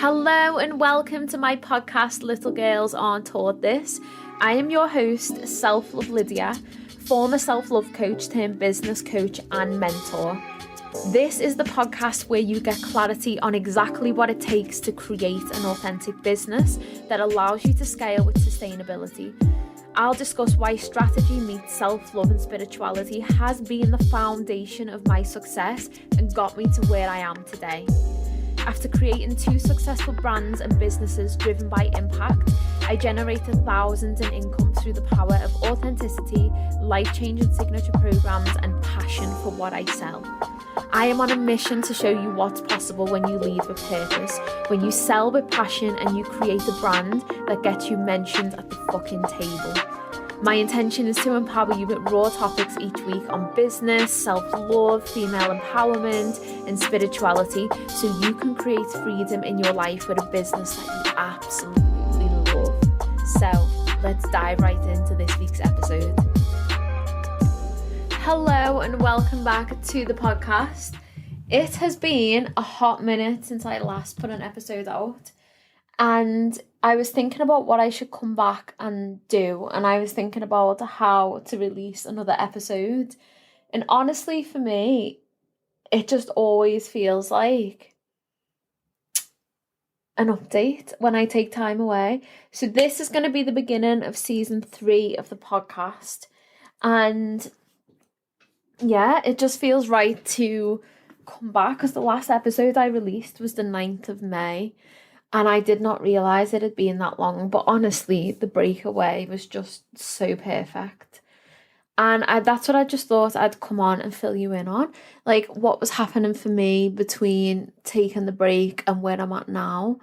Hello and welcome to my podcast, Little Girls Aren't Taught This. I am your host, Self-Love Lydia, former self-love coach turned business coach and mentor. This is the podcast where you get clarity on exactly what it takes to create an authentic business that allows you to scale with sustainability. I'll discuss why strategy meets self-love and spirituality has been the foundation of my success and got me to where I am today. After creating 2 successful brands and businesses driven by impact, I generated thousands in income through the power of authenticity, life-changing signature programs, and passion for what I sell. I am on a mission to show you what's possible when you lead with purpose, when you sell with passion and you create a brand that gets you mentioned at the fucking table. My intention is to empower you with raw topics each week on business, self-love, female empowerment, and spirituality so you can create freedom in your life with a business that you absolutely love. So let's dive right into this week's episode. Hello and welcome back to the podcast. It has been a hot minute since I last put an episode out, and I was thinking about what I should come back and do, and I was thinking about how to release another episode. And honestly, for me, it just always feels like an update when I take time away. So this is going to be the beginning of season 3 of the podcast. And yeah, it just feels right to come back because the last episode I released was the 9th of May. And I did not realise it had been that long. But honestly, the breakaway was just so perfect. And that's what I just thought I'd come on and fill you in on. Like, what was happening for me between taking the break and where I'm at now.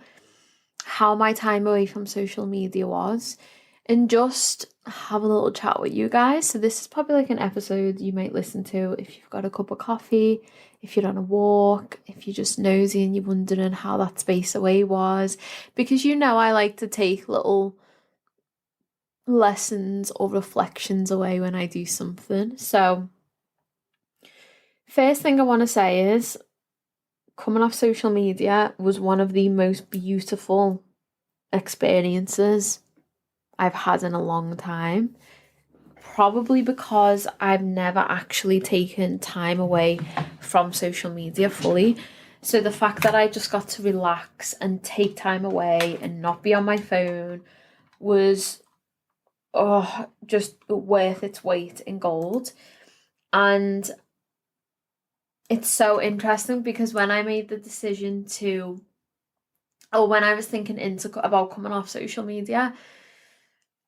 How my time away from social media was. And just have a little chat with you guys. So this is probably like an episode you might listen to if you've got a cup of coffee, if you're on a walk, if you're just nosy and you're wondering how that space away was. Because you know I like to take little lessons or reflections away when I do something. So first thing I want to say is coming off social media was one of the most beautiful experiences I've had in a long time. Probably because I've never actually taken time away from social media fully. So the fact that I just got to relax and take time away and not be on my phone was just worth its weight in gold. And it's so interesting because when I made the decision when I was thinking about coming off social media,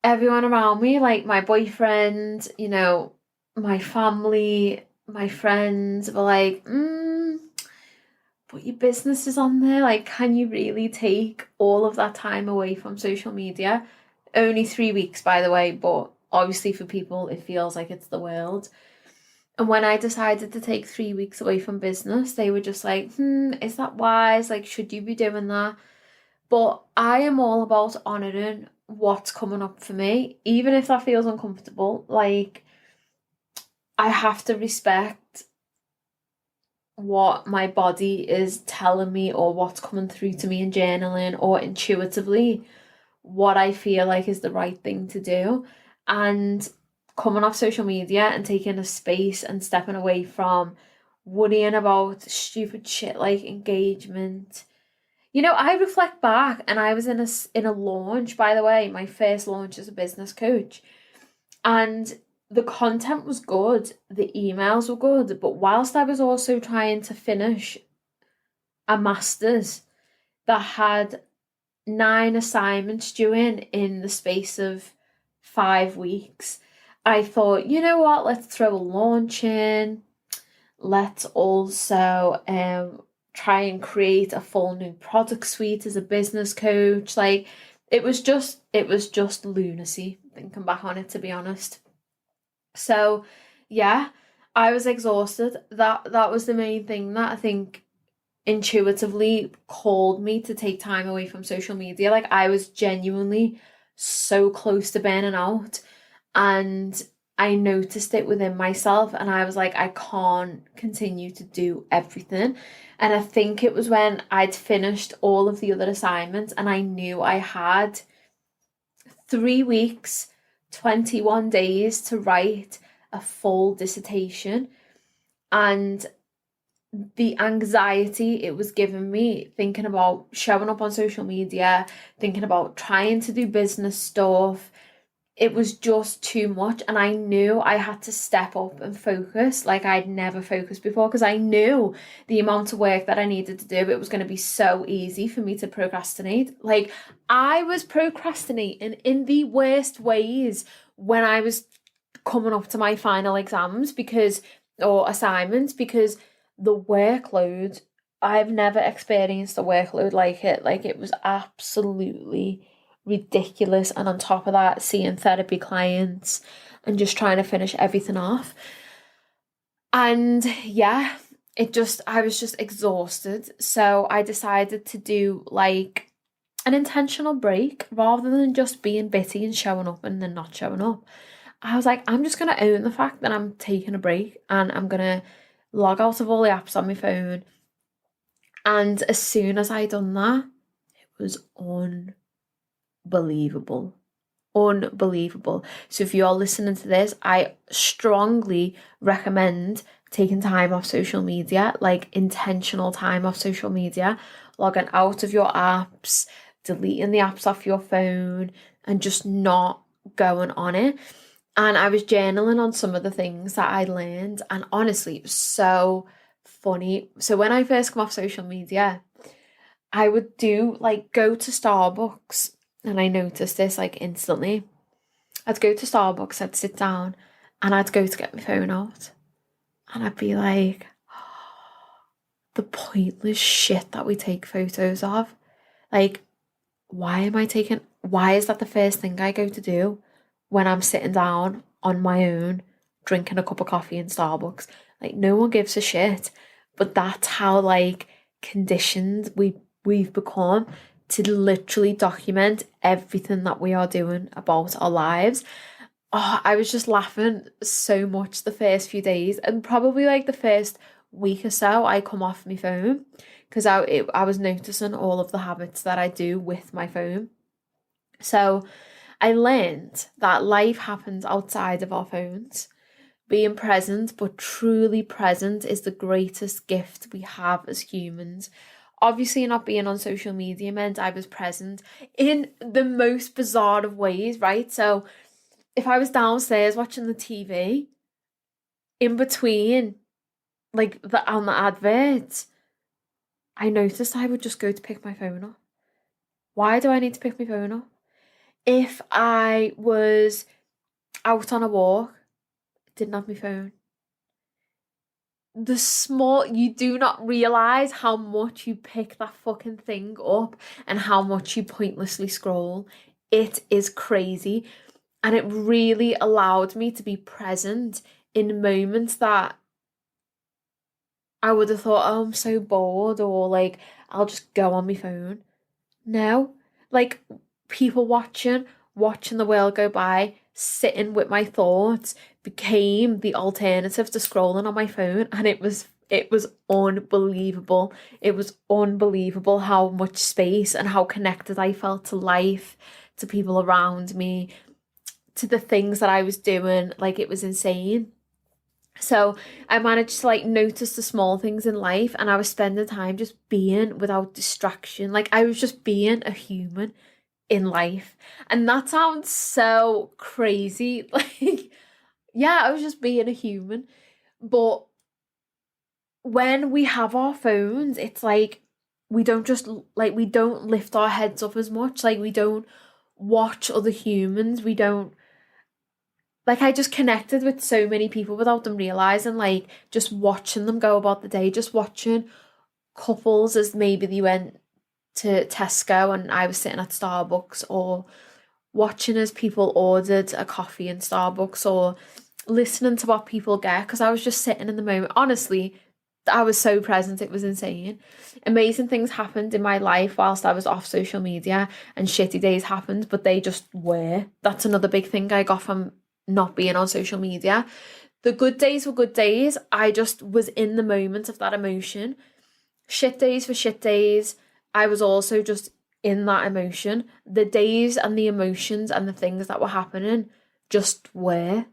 everyone around me, like my boyfriend, you know, my family, my friends were like, but your business is on there. Like, can you really take all of that time away from social media? Only 3 weeks, by the way, but obviously for people, it feels like it's the world. And when I decided to take 3 weeks away from business, they were just like, is that wise? Like, should you be doing that? But I am all about honouring what's coming up for me, even if that feels uncomfortable. Like, I have to respect what my body is telling me or what's coming through to me in journaling or intuitively what I feel like is the right thing to do. And coming off social media and taking a space and stepping away from worrying about stupid shit like engagement. You know, I reflect back and I was in a launch, by the way, my first launch as a business coach. And the content was good, the emails were good, but whilst I was also trying to finish a master's that had 9 assignments due in the space of 5 weeks, I thought, you know what, let's throw a launch in. Let's also try and create a full new product suite as a business coach. Like, it was just lunacy thinking back on it, to be honest. So yeah, I was exhausted. That was the main thing that I think intuitively called me to take time away from social media. Like, I was genuinely so close to burning out, and I noticed it within myself, and I was like, I can't continue to do everything. And I think it was when I'd finished all of the other assignments and I knew I had 3 weeks, 21 days to write a full dissertation. And the anxiety it was giving me, thinking about showing up on social media, thinking about trying to do business stuff, it was just too much. And I knew I had to step up and focus like I'd never focused before, because I knew the amount of work that I needed to do, it was going to be so easy for me to procrastinate. Like, I was procrastinating in the worst ways when I was coming up to my final exams or assignments, because the workload, I've never experienced a workload like it. Like, it was absolutely ridiculous. And on top of that, seeing therapy clients and just trying to finish everything off. And yeah, I was just exhausted. So I decided to do like an intentional break rather than just being bitty and showing up and then not showing up. I was like, I'm just going to own the fact that I'm taking a break, and I'm going to log out of all the apps on my phone. And as soon as I done that, it was unbelievable. So if you're listening to this, I strongly recommend taking time off social media, like intentional time off social media, logging out of your apps, deleting the apps off your phone, and just not going on it. And I was journaling on some of the things that I learned, and honestly, it was so funny. So when I first come off social media, I would go to Starbucks, and I noticed this like instantly. I'd go to Starbucks, I'd sit down, and I'd go to get my phone out, and I'd be like, the pointless shit that we take photos of. Like, why is that the first thing I go to do when I'm sitting down on my own, drinking a cup of coffee in Starbucks? Like, no one gives a shit. But that's how like conditioned we've become to literally document everything that we are doing about our lives. Oh, I was just laughing so much the first few days, and probably like the first week or so I come off my phone, because I was noticing all of the habits that I do with my phone. So I learned that life happens outside of our phones. Being present, but truly present, is the greatest gift we have as humans. Obviously, not being on social media meant I was present in the most bizarre of ways, right? So if I was downstairs watching the TV, in between on the adverts, I noticed I would just go to pick my phone up. Why do I need to pick my phone up? If I was out on a walk, didn't have my phone. You do not realise how much you pick that fucking thing up and how much you pointlessly scroll. It is crazy. And it really allowed me to be present in moments that I would have thought, oh, I'm so bored, or like, I'll just go on my phone. No, like, people watching the world go by, sitting with my thoughts became the alternative to scrolling on my phone. And it was unbelievable. It was unbelievable how much space and how connected I felt to life, to people around me, to the things that I was doing. Like, it was insane. So I managed to like notice the small things in life, and I was spending time just being without distraction. Like, I was just being a human in life. And that sounds so crazy. Like, yeah, I was just being a human. But when we have our phones, it's like we don't lift our heads up as much. Like, we don't watch other humans. We don't, like, I just connected with so many people without them realising, like, just watching them go about the day, just watching couples as maybe they went to Tesco and I was sitting at Starbucks, or watching as people ordered a coffee in Starbucks, or listening to what people get, because I was just sitting in the moment. Honestly, I was so present, it was insane. Amazing things happened in my life whilst I was off social media, and shitty days happened, but they just were. That's another big thing I got from not being on social media. The good days were good days. I just was in the moment of that emotion. Shit days for shit days. I was also just in that emotion. The days and the emotions and the things that were happening just were.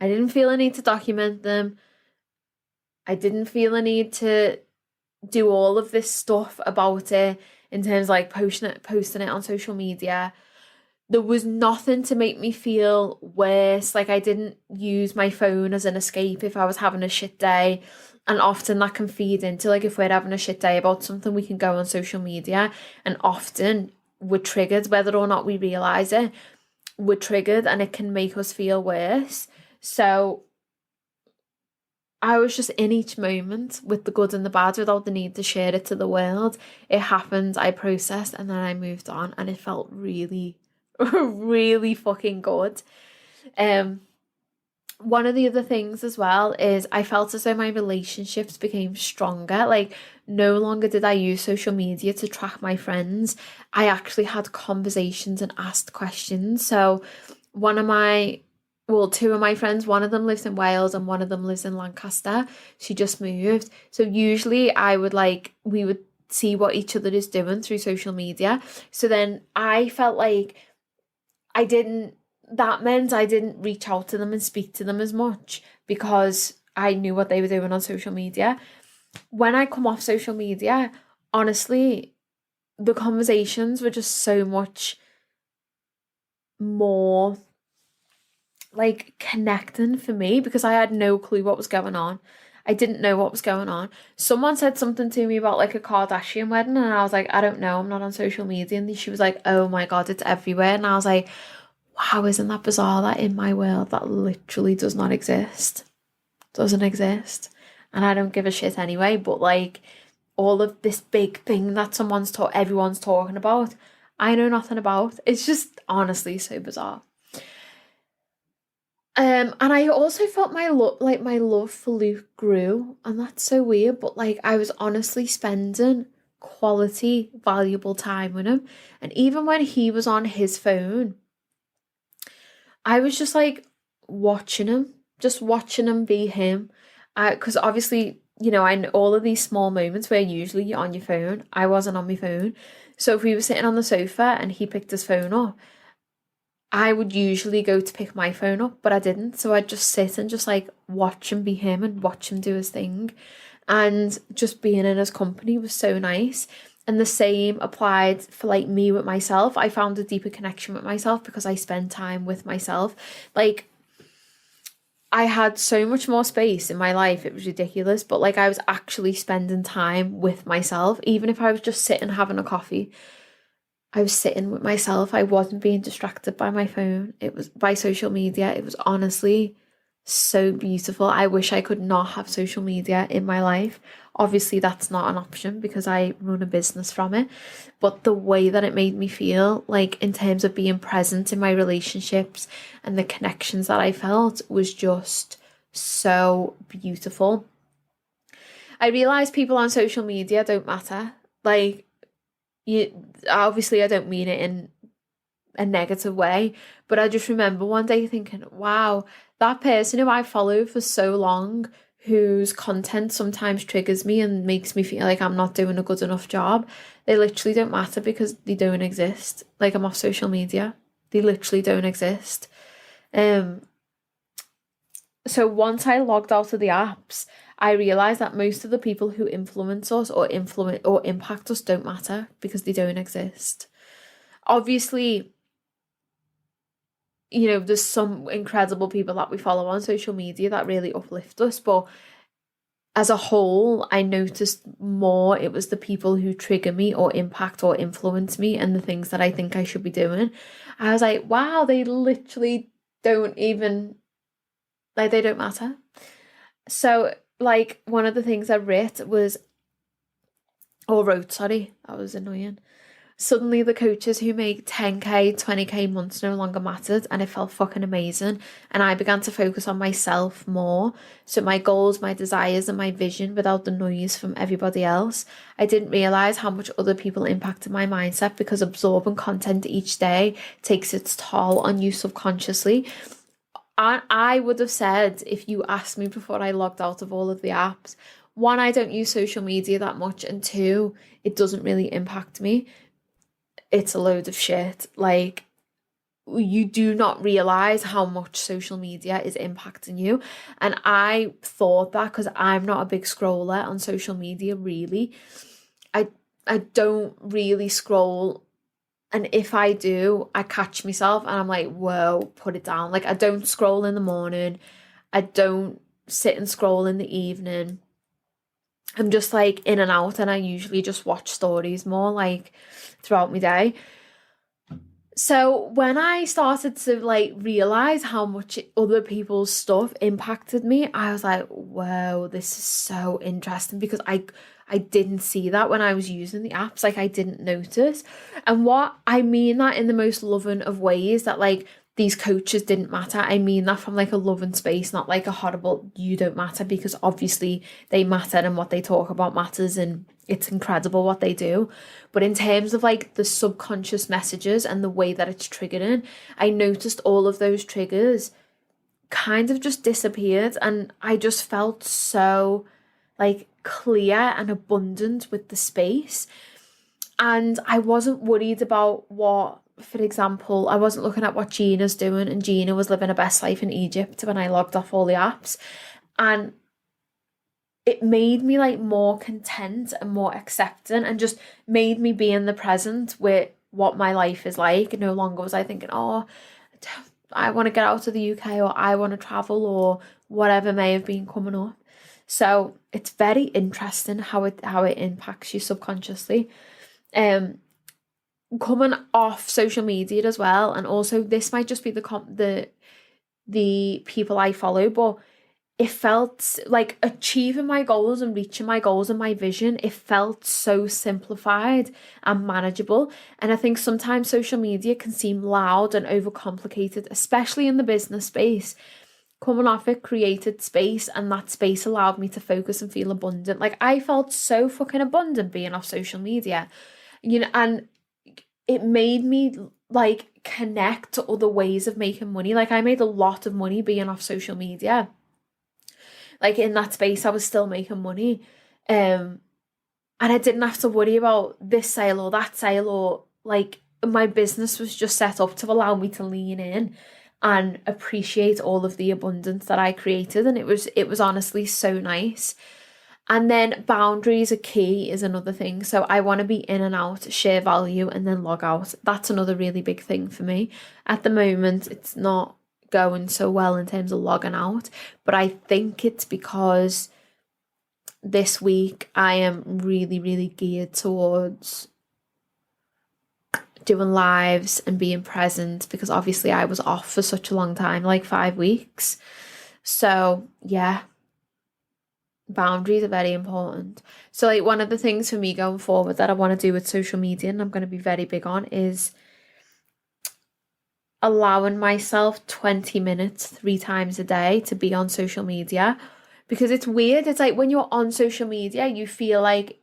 I didn't feel a need to document them. I didn't feel a need to do all of this stuff about it in terms of like posting it on social media. There was nothing to make me feel worse. Like, I didn't use my phone as an escape if I was having a shit day. And often that can feed into, like, if we're having a shit day about something, we can go on social media. And often we're triggered, whether or not we realise it, we're triggered and it can make us feel worse. So I was just in each moment with the good and the bad without the need to share it to the world. It happened, I processed, and then I moved on, and it felt really, really fucking good. One of the other things as well is I felt as though my relationships became stronger. Like, no longer did I use social media to track my friends. I actually had conversations and asked questions. So two of my friends, one of them lives in Wales and one of them lives in Lancaster. She just moved. So usually we would see what each other is doing through social media. So then I felt like that meant I didn't reach out to them and speak to them as much because I knew what they were doing on social media. When I come off social media, honestly, the conversations were just so much more like connecting for me because I had no clue what was going on. I didn't know what was going on. Someone said something to me about like a Kardashian wedding and I was like, I don't know, I'm not on social media. And she was like, oh my God, it's everywhere. And I was like, wow, isn't that bizarre that in my world that literally does not exist? Doesn't exist. And I don't give a shit anyway, but like all of this big thing that everyone's talking about, I know nothing about. It's just honestly so bizarre. And I also felt my love for Luke grew, and that's so weird, but like I was honestly spending quality, valuable time with him. And even when he was on his phone, I was just like watching him be him. Because obviously, you know, I know all of these small moments where usually you're on your phone. I wasn't on my phone. So if we were sitting on the sofa and he picked his phone up, I would usually go to pick my phone up, but I didn't. So I'd just sit and just like watch him be him and watch him do his thing. And just being in his company was so nice. And the same applied for like me with myself. I found a deeper connection with myself because I spend time with myself. Like, I had so much more space in my life. It was ridiculous. But like I was actually spending time with myself. Even if I was just sitting having a coffee, I was sitting with myself. I wasn't being distracted by my phone. It was by social media. It was honestly so beautiful. I wish I could not have social media in my life. Obviously, that's not an option because I run a business from it. But the way that it made me feel, like in terms of being present in my relationships and the connections that I felt was just so beautiful. I realised people on social media don't matter. Like, obviously I don't mean it in a negative way, but I just remember one day thinking, wow, that person who I follow for so long, whose content sometimes triggers me and makes me feel like I'm not doing a good enough job, they literally don't matter because they don't exist. Like, I'm off social media. They literally don't exist. So once I logged out of the apps, I realised that most of the people who influence us or impact us don't matter because they don't exist. Obviously, you know, there's some incredible people that we follow on social media that really uplift us, but as a whole, I noticed more it was the people who trigger me or impact or influence me and the things that I think I should be doing. I was like, wow, they literally don't even, like, they don't matter. So, like, one of the things I wrote, that was annoying. Suddenly the coaches who make 10k, 20k months no longer mattered, and it felt fucking amazing. And I began to focus on myself more. So my goals, my desires, and my vision without the noise from everybody else. I didn't realise how much other people impacted my mindset because absorbing content each day takes its toll on you subconsciously. I would have said, if you asked me before I logged out of all of the apps, one, I don't use social media that much, and two, it doesn't really impact me. It's a load of shit. Like, you do not realize how much social media is impacting you. And I thought that because I'm not a big scroller on social media, really. I don't really scroll, and if I do, I catch myself and I'm like, whoa, put it down. Like, I don't scroll in the morning, I don't sit and scroll in the evening. I'm just like in and out, and I usually just watch stories more like throughout my day. So when I started to like realize how much other people's stuff impacted me, I was like, whoa, this is so interesting, because I didn't see that when I was using the apps. Like, I didn't notice. And what I mean that in the most loving of ways, that like these coaches didn't matter. I mean that from like a loving space, not like a horrible, you don't matter, because obviously they matter and what they talk about matters and it's incredible what they do. But in terms of like the subconscious messages and the way that it's triggering, I noticed all of those triggers kind of just disappeared, and I just felt so like clear and abundant with the space. And I wasn't worried about what, for example, I wasn't looking at what Gina's doing, and Gina was living her best life in Egypt when I logged off all the apps. And it made me like more content and more accepting, and just made me be in the present with what my life is like. No longer was I thinking, oh, I want to get out of the UK, or I want to travel, or whatever may have been coming up. So it's very interesting how it impacts you subconsciously. Coming off social media as well, and also this might just be the people I follow, but it felt like achieving my goals and reaching my goals and my vision, it felt so simplified and manageable. And I think sometimes social media can seem loud and overcomplicated, especially in the business space. Coming off it created space, and that space allowed me to focus and feel abundant. Like, I felt so fucking abundant being off social media, and it made me like connect to other ways of making money. Like, I made a lot of money being off social media. Like, in that space, I was still making money. And I didn't have to worry about this sale or that sale, or like, my business was just set up to allow me to lean in and appreciate all of the abundance that I created. And it was honestly so nice. And then boundaries are key is another thing. So I want to be in and out, share value, and then log out. That's another really big thing for me. At the moment, it's not going so well in terms of logging out, but I think it's because this week I am really, really geared towards doing lives and being present, because obviously I was off for such a long time, like 5 weeks. So yeah, boundaries are very important. So like, one of the things for me going forward that I want to do with social media, and I'm going to be very big on, is allowing myself 20 minutes 3 times a day to be on social media. Because it's weird, it's like when you're on social media you feel like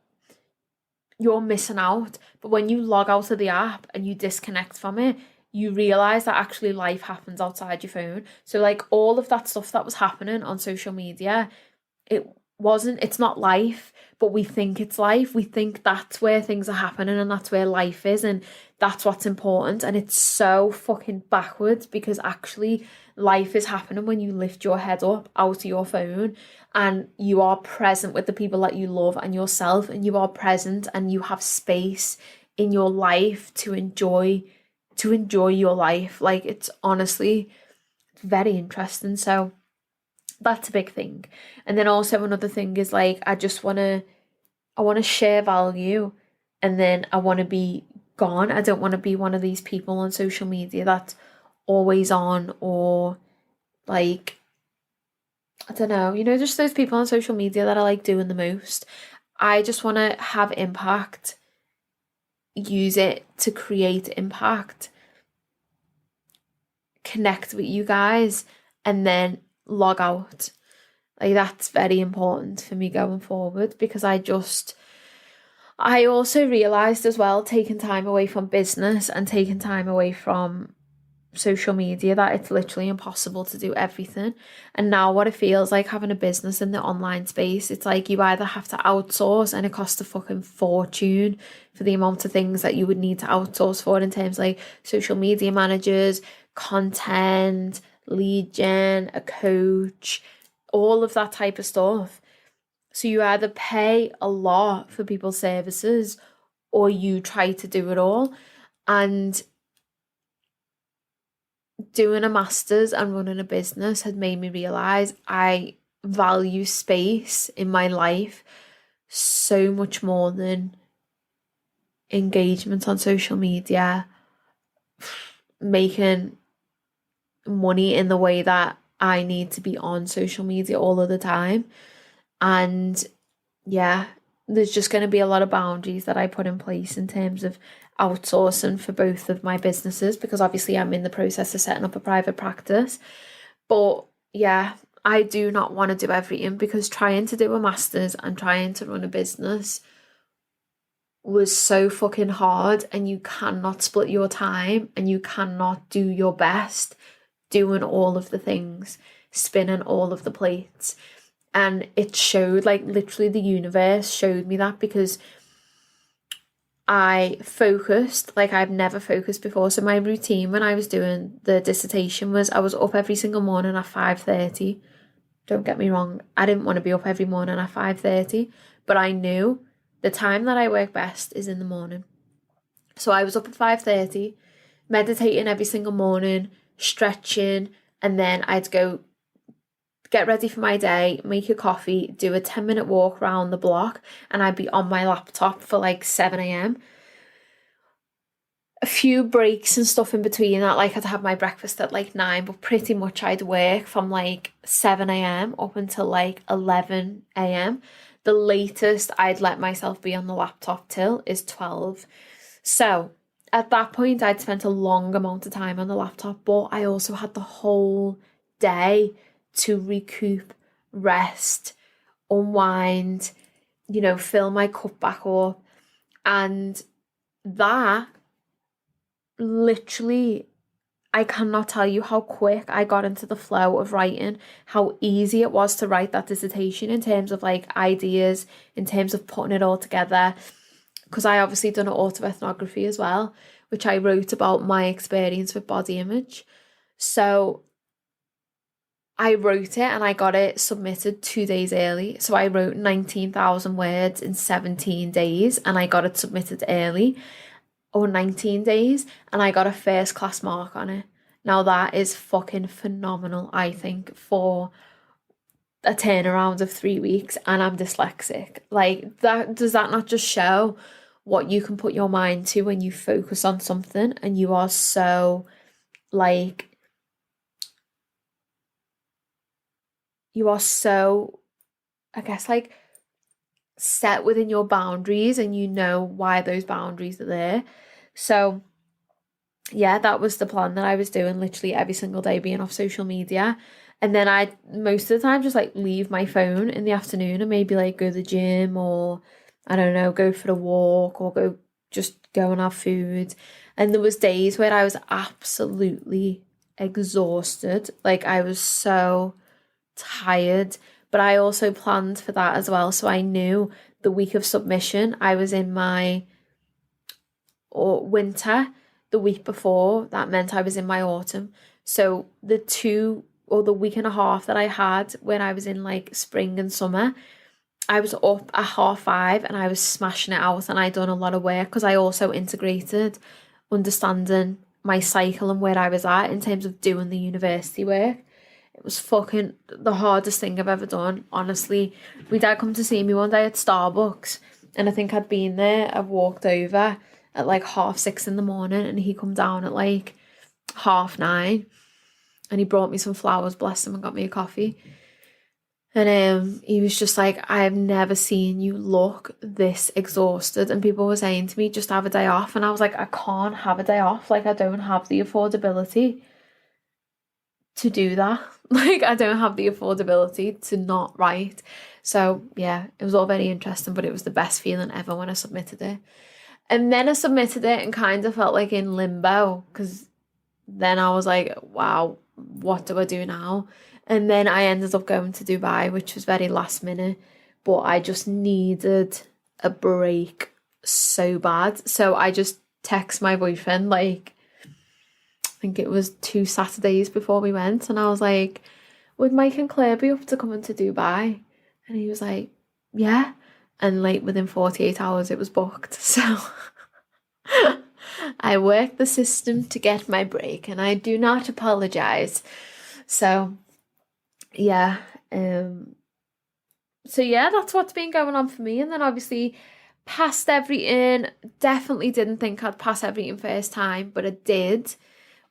you're missing out, but when you log out of the app and you disconnect from it, you realize that actually life happens outside your phone. So like, all of that stuff that was happening on social media, it's not life, but we think it's life. We think that's where things are happening and that's where life is and that's what's important. And it's so fucking backwards, because actually life is happening when you lift your head up out of your phone and you are present with the people that you love and yourself, and you are present and you have space in your life to enjoy your life. Like, it's honestly very interesting. So that's a big thing. And then also another thing is like, I want to share value, and then I want to be gone. I don't want to be one of these people on social media that's always on, or like, I don't know, just those people on social media that are like doing the most. I just want to have impact, use it to create impact, connect with you guys, and then log out. Like, that's very important for me going forward, because I also realised as well, taking time away from business and taking time away from social media that it's literally impossible to do everything. And now what it feels like having a business in the online space, it's like you either have to outsource, and it costs a fucking fortune for the amount of things that you would need to outsource for, in terms of like social media managers, content, lead gen, a coach, all of that type of stuff. So you either pay a lot for people's services, or you try to do it all. And doing a master's and running a business had made me realise I value space in my life so much more than engagement on social media, making money in the way that I need to be on social media all of the time. And yeah, there's just going to be a lot of boundaries that I put in place in terms of outsourcing for both of my businesses, because obviously I'm in the process of setting up a private practice. But yeah, I do not want to do everything, because trying to do a master's and trying to run a business was so fucking hard, and you cannot split your time, and you cannot do your best doing all of the things, spinning all of the plates. And it showed, like literally the universe showed me that, because I focused like I've never focused before. So my routine when I was doing the dissertation was I was up every single morning at 5:30. Don't get me wrong, I didn't want to be up every morning at 5:30, but I knew the time that I work best is in the morning. So I was up at 5:30, meditating every single morning, stretching, and then I'd go get ready for my day, make a coffee, do a 10-minute walk around the block, and I'd be on my laptop for like 7 a.m. A few breaks and stuff in between that, like I'd have my breakfast at like 9, but pretty much I'd work from like 7 a.m. up until like 11 a.m. The latest I'd let myself be on the laptop till is 12. So at that point, I'd spent a long amount of time on the laptop, but I also had the whole day to recoup, rest, unwind, fill my cup back up. And that literally, I cannot tell you how quick I got into the flow of writing, how easy it was to write that dissertation in terms of like ideas, in terms of putting it all together. Because I obviously done an autoethnography as well, which I wrote about my experience with body image. So I wrote it and I got it submitted 2 days early. So I wrote 19,000 words in 17 days and I got it submitted early, or 19 days, and I got a first class mark on it. Now that is fucking phenomenal, I think, for a turnaround of 3 weeks, and I'm dyslexic. Like, that, does that not just show what you can put your mind to when you focus on something and you are so like, I guess, like set within your boundaries, and you know why those boundaries are there. So yeah, that was the plan that I was doing, literally every single day being off social media. And then I most of the time just like leave my phone in the afternoon and maybe like go to the gym, or I don't know, go for a walk, or go and have food. And there was days where I was absolutely exhausted, like I was so tired, but I also planned for that as well. So I knew the week of submission I was in my winter. The week before, that meant I was in my autumn. So the 2 or the week and a half that I had when I was in like spring and summer, I was up at 5:30 and I was smashing it out, and I done a lot of work because I also integrated understanding my cycle and where I was at in terms of doing the university work. It was fucking the hardest thing I've ever done, honestly. My dad come to see me one day at Starbucks, and I think I'd been there. I walked over at like 6:30 in the morning, and he come down at like 9:30, and he brought me some flowers, bless him, and got me a coffee. And he was just like, I have never seen you look this exhausted. And people were saying to me, just have a day off. And I was like, I can't have a day off. Like, I don't have the affordability to do that. Like, I don't have the affordability to not write. So yeah, it was all very interesting, but it was the best feeling ever when I submitted it. And then I submitted it and kind of felt like in limbo, because then I was like, wow, what do I do now? And then I ended up going to Dubai, which was very last minute, but I just needed a break so bad. So I just text my boyfriend, like, I think it was 2 Saturdays before we went, and I was like, would Mike and Claire be up to coming to Dubai? And he was like, yeah. And like within 48 hours it was booked. So I worked the system to get my break, and I do not apologize. So yeah, that's what's been going on for me. And then obviously passed everything. Definitely didn't think I'd pass everything first time, but I did,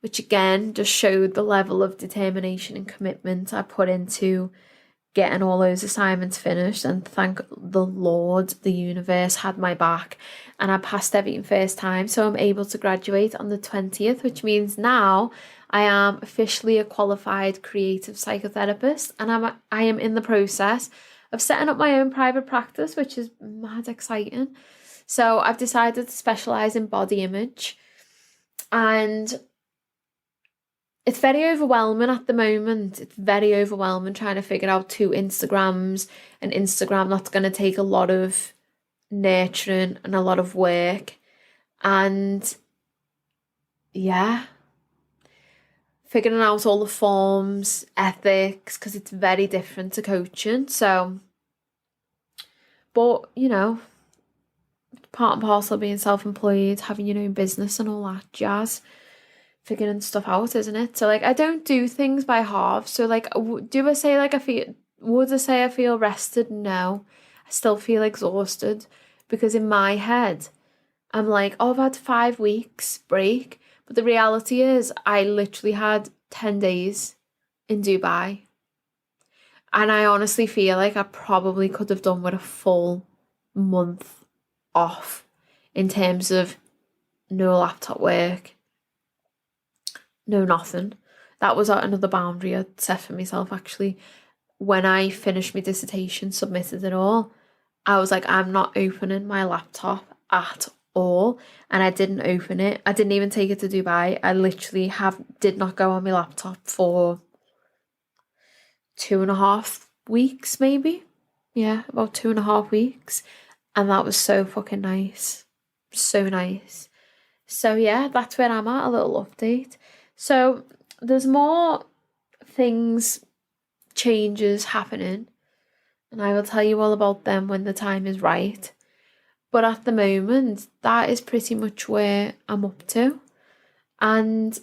which again just showed the level of determination and commitment I put into getting all those assignments finished. And thank the Lord, the universe had my back, and I passed everything first time. So I'm able to graduate on the 20th, which means now I am officially a qualified creative psychotherapist, and I am in the process of setting up my own private practice, which is mad exciting. So I've decided to specialise in body image, and it's very overwhelming at the moment. It's very overwhelming trying to figure out 2 Instagrams, an Instagram that's going to take a lot of nurturing and a lot of work. And yeah, figuring out all the forms, ethics, because it's very different to coaching. So, but you know, part and parcel of being self-employed, having your own business and all that jazz, figuring stuff out, isn't it? So like, I don't do things by halves. So like, would I say I feel rested? No, I still feel exhausted, because in my head I'm like, oh, I've had 5 weeks break, but the reality is I literally had 10 days in Dubai, and I honestly feel like I probably could have done with a full month off in terms of no laptop work, no nothing. That was another boundary I'd set for myself, actually. When I finished my dissertation, submitted it all, I was like, I'm not opening my laptop at all. And I didn't open it. I didn't even take it to Dubai. I literally did not go on my laptop for 2.5 weeks, maybe. Yeah, about 2.5 weeks. And that was so fucking nice. So nice. So yeah, that's where I'm at, a little update. So there's more things, changes happening, and I will tell you all about them when the time is right. But at the moment, that is pretty much where I'm up to. And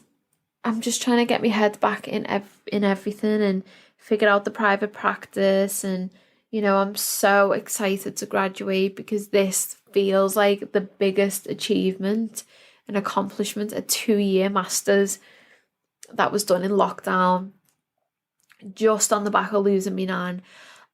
I'm just trying to get my head back in everything and figure out the private practice. And, you know, I'm so excited to graduate, because this feels like the biggest achievement and accomplishment, a 2-year master's that was done in lockdown, just on the back of losing me nan.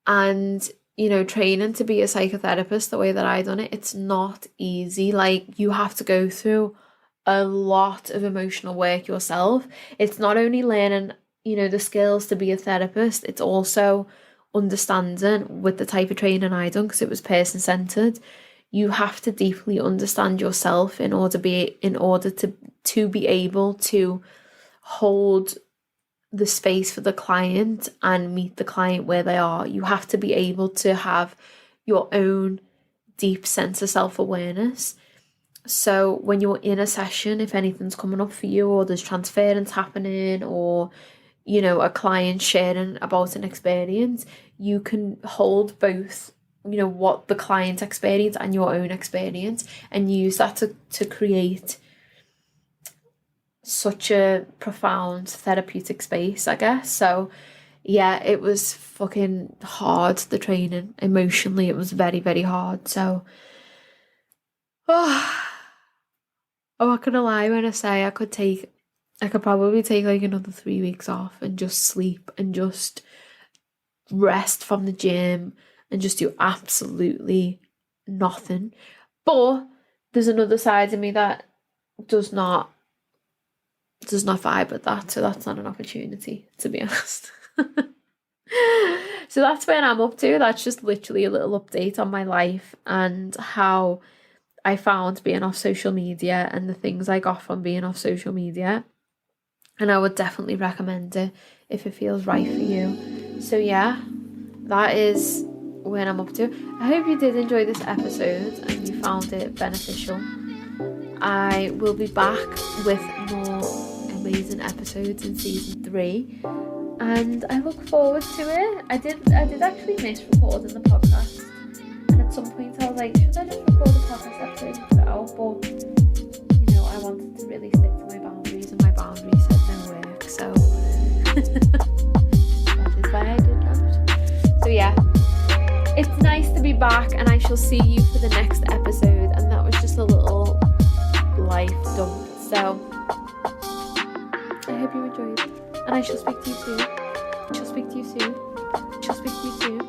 And, you know, training to be a psychotherapist the way that I done it, it's not easy. Like, you have to go through a lot of emotional work yourself. It's not only learning, you know, the skills to be a therapist, it's also understanding, with the type of training I done, because it was person-centered, you have to deeply understand yourself in order to be able to hold the space for the client and meet the client where they are. You have to be able to have your own deep sense of self-awareness. So when you're in a session, if anything's coming up for you, or there's transference happening, or, you know, a client sharing about an experience, you can hold both, you know, what the client's experience and your own experience, and use that to create such a profound therapeutic space, I guess. So yeah, it was fucking hard, the training. Emotionally, it was very, very hard. So I'm not gonna lie when I say I could probably take like another 3 weeks off and just sleep and just rest from the gym and just do absolutely nothing. But there's another side of me that does not vibe with that, so that's not an opportunity, to be honest. So that's where I'm up to. That's just literally a little update on my life and how I found being off social media and the things I got from being off social media. and I would definitely recommend it if it feels right for you. So yeah, that is where I'm up to. I hope you did enjoy this episode and you found it beneficial. I will be back with more amazing episodes in season 3, and I look forward to it. I did actually miss recording the podcast, and at some point I was like, should I just record the podcast episode and put it out? But you know, I wanted to really stick to my boundaries, and my boundaries said no work, so that is why I did that. So yeah, it's nice to be back, and I shall see you for the next episode. And that was just a little life dump, so I hope you enjoyed, and I shall speak to you soon. I shall speak to you soon. I shall speak to you soon.